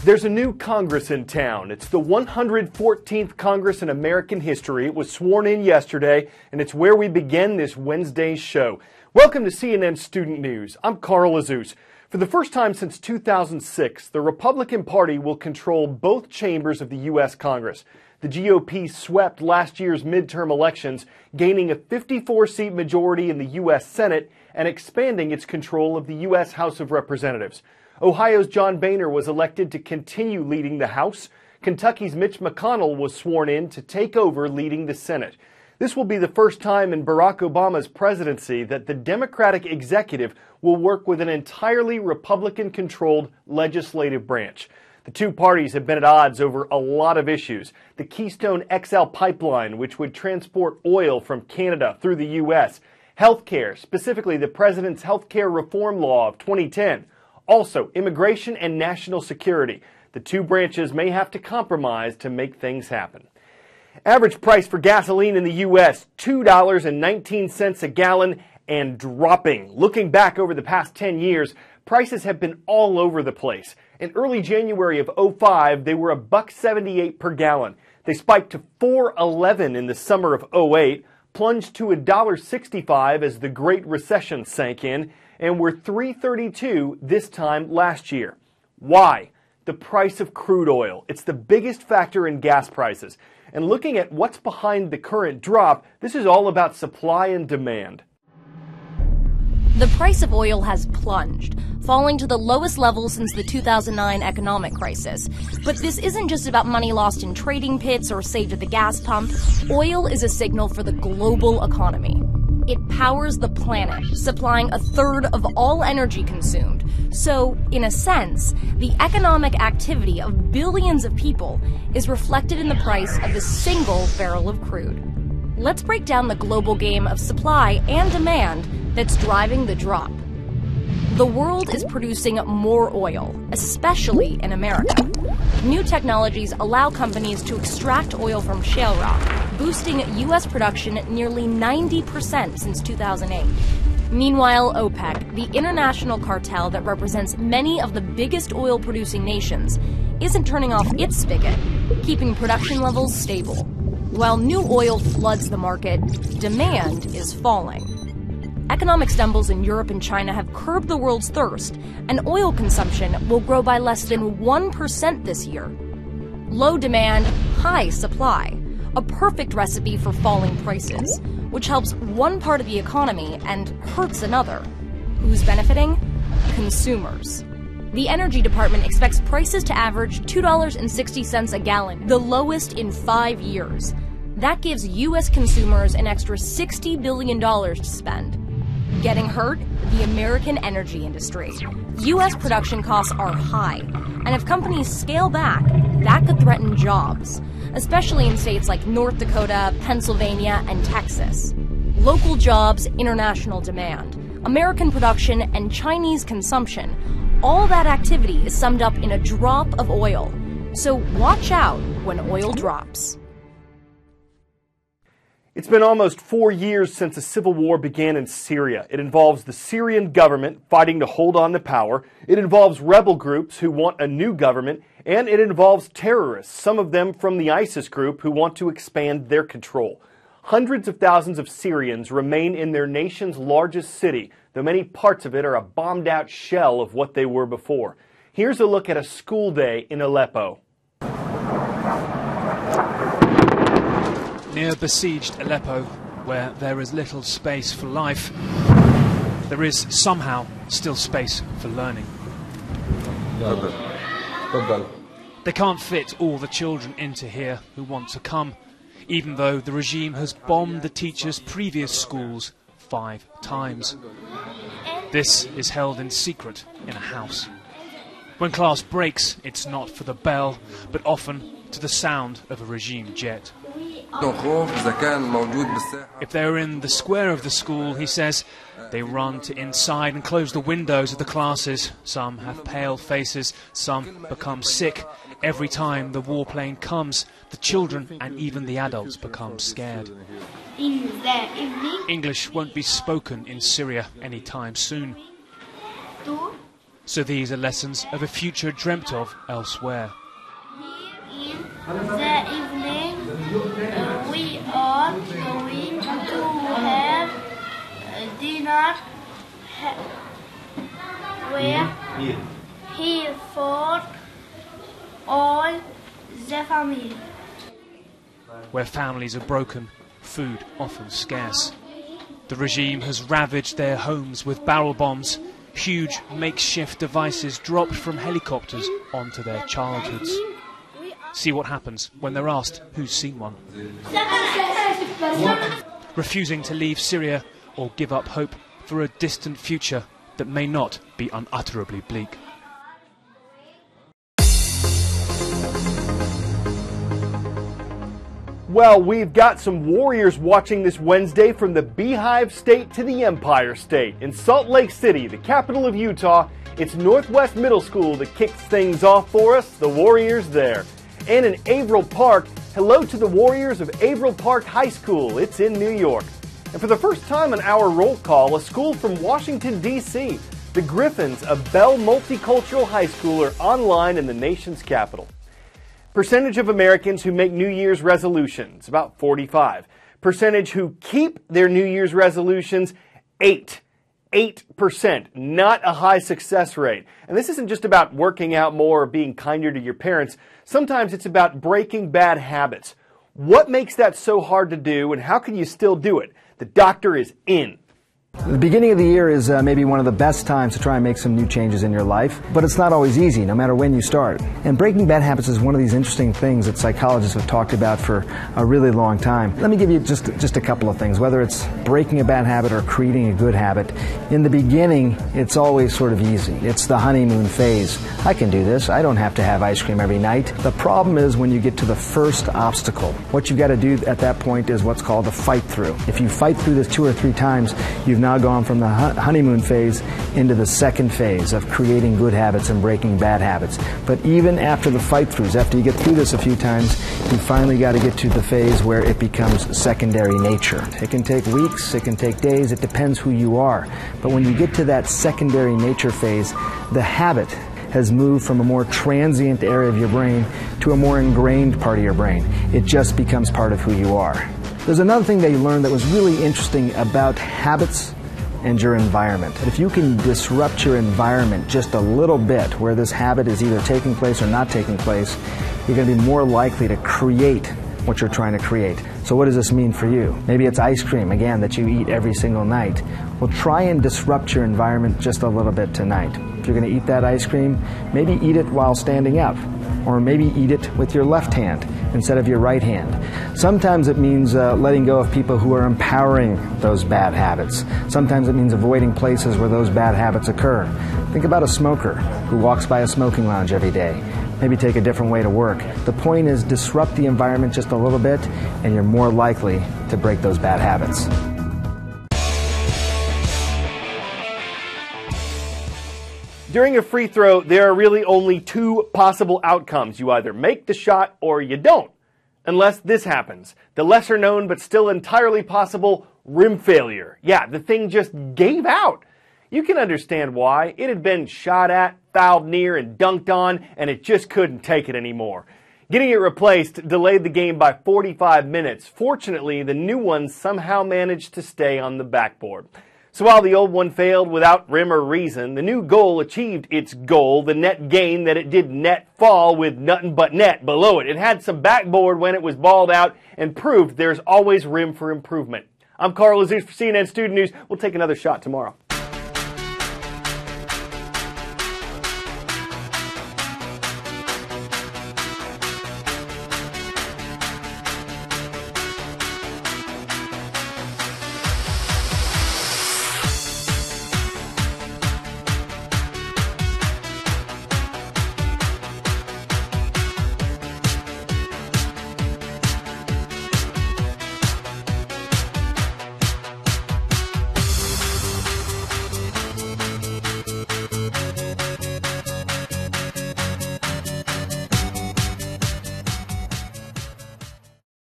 There's a new Congress in town. It's the 114th Congress in American history. It was sworn in yesterday, and it's where we begin this Wednesday's show. Welcome to CNN Student News. I'm Carl Azus. For the first time since 2006, the Republican Party will control both chambers of the U.S. Congress. The GOP swept last year's midterm elections, gaining a 54-seat majority in the U.S. Senate and expanding its control of the U.S. House of Representatives. Ohio's John Boehner was elected to continue leading the House. Kentucky's Mitch McConnell was sworn in to take over leading the Senate. This will be the first time in Barack Obama's presidency that the Democratic executive will work with an entirely Republican-controlled legislative branch. The two parties have been at odds over a lot of issues. The Keystone XL pipeline, which would transport oil from Canada through the U.S. Healthcare, specifically the president's healthcare reform law of 2010. Also, immigration and national security. The two branches may have to compromise to make things happen. Average price for gasoline in the U.S., $2.19 a gallon and dropping. Looking back over the past 10 years, prices have been all over the place. In early January of 2005, they were $1.78 per gallon. They spiked to $4.11 in the summer of 2008, plunged to $1.65 as the Great Recession sank in, and were $3.32 this time last year. Why? The price of crude oil. It's the biggest factor in gas prices. And looking at what's behind the current drop, this is all about supply and demand. The price of oil has plunged, falling to the lowest level since the 2009 economic crisis. But this isn't just about money lost in trading pits or saved at the gas pump. Oil is a signal for the global economy. It powers the planet, supplying a third of all energy consumed. So, in a sense, the economic activity of billions of people is reflected in the price of a single barrel of crude. Let's break down the global game of supply and demand that's driving the drop. The world is producing more oil, especially in America. New technologies allow companies to extract oil from shale rock, boosting U.S. production nearly 90% since 2008. Meanwhile, OPEC, the international cartel that represents many of the biggest oil-producing nations, isn't turning off its spigot, keeping production levels stable. While new oil floods the market, demand is falling. Economic stumbles in Europe and China have curbed the world's thirst, and oil consumption will grow by less than 1% this year. Low demand, high supply. A perfect recipe for falling prices, which helps one part of the economy and hurts another. Who's benefiting? Consumers. The Energy Department expects prices to average $2.60 a gallon, the lowest in 5 years. That gives U.S. consumers an extra $60 billion to spend. Getting hurt? The American energy industry. U.S. production costs are high, and if companies scale back, that could threaten jobs, especially in states like North Dakota, Pennsylvania, and Texas. Local jobs, international demand, American production, and Chinese consumption. All that activity is summed up in a drop of oil. So watch out when oil drops. It's been almost 4 years since a civil war began in Syria. It involves the Syrian government fighting to hold on to power. It involves rebel groups who want a new government. And it involves terrorists, some of them from the ISIS group, who want to expand their control. Hundreds of thousands of Syrians remain in their nation's largest city, though many parts of it are a bombed-out shell of what they were before. Here's a look at a school day in Aleppo. Near besieged Aleppo, where there is little space for life, there is somehow still space for learning. They can't fit all the children into here who want to come, even though the regime has bombed the teachers' previous schools 5 times. This is held in secret in a house. When class breaks, it's not for the bell, but often to the sound of a regime jet. If they're in the square of the school, he says, they run to inside and close the windows of the classes. Some have pale faces, some become sick. Every time the warplane comes, the children and even the adults become scared. English won't be spoken in Syria anytime soon. So these are lessons of a future dreamt of elsewhere. In the evening, we are going to have dinner where he for all the family. Where families are broken, food often scarce. The regime has ravaged their homes with barrel bombs, huge makeshift devices dropped from helicopters onto their childhoods. See what happens when they're asked who's seen one. Refusing to leave Syria or give up hope for a distant future that may not be unutterably bleak. Well, we've got some warriors watching this Wednesday from the Beehive State to the Empire State. In Salt Lake City, the capital of Utah, it's Northwest Middle School that kicks things off for us, the Warriors there. And in Averill Park, hello to the Warriors of Averill Park High School. It's in New York. And for the first time on our roll call, a school from Washington, D.C. The Griffins of Bell Multicultural High School are online in the nation's capital. Percentage of Americans who make New Year's resolutions, about 45. Percentage who keep their New Year's resolutions, 8%. Not a high success rate. And this isn't just about working out more or being kinder to your parents. Sometimes it's about breaking bad habits. What makes that so hard to do, and how can you still do it? The doctor is in. The beginning of the year is maybe one of the best times to try and make some new changes in your life, but it's not always easy, no matter when you start. And breaking bad habits is one of these interesting things that psychologists have talked about for a really long time. Let me give you just a couple of things, whether it's breaking a bad habit or creating a good habit. In the beginning, it's always sort of easy. It's the honeymoon phase. I can do this. I don't have to have ice cream every night. The problem is when you get to the first obstacle. What you've got to do at that point is what's called a fight through. If you fight through this 2 or 3 times, you've now gone from the honeymoon phase into the second phase of creating good habits and breaking bad habits. But even after the fight throughs, after you get through this a few times, you finally got to get to the phase where it becomes secondary nature. It can take weeks, it can take days, it depends who you are. But when you get to that secondary nature phase, the habit has moved from a more transient area of your brain to a more ingrained part of your brain. It just becomes part of who you are. There's another thing that you learned that was really interesting about habits and your environment. If you can disrupt your environment just a little bit, where this habit is either taking place or not taking place, you're going to be more likely to create what you're trying to create. So what does this mean for you? Maybe it's ice cream, again, that you eat every single night. Well, try and disrupt your environment just a little bit tonight. If you're going to eat that ice cream, maybe eat it while standing up, or maybe eat it with your left hand instead of your right hand. Sometimes it means letting go of people who are empowering those bad habits. Sometimes it means avoiding places where those bad habits occur. Think about a smoker who walks by a smoking lounge every day. Maybe take a different way to work. The point is disrupt the environment just a little bit, and you're more likely to break those bad habits. During a free throw, there are really only 2 possible outcomes. You either make the shot or you don't. Unless this happens. The lesser known but still entirely possible rim failure. Yeah, the thing just gave out. You can understand why. It had been shot at, fouled near, and dunked on, and it just couldn't take it anymore. Getting it replaced delayed the game by 45 minutes. Fortunately, the new one somehow managed to stay on the backboard. So while the old one failed without rhyme or reason, the new goal achieved its goal, the net gain that it did net fall with nothing but net below it. It had some backboard when it was balled out and proved there's always room for improvement. I'm Carl Aziz for CNN Student News. We'll take another shot tomorrow.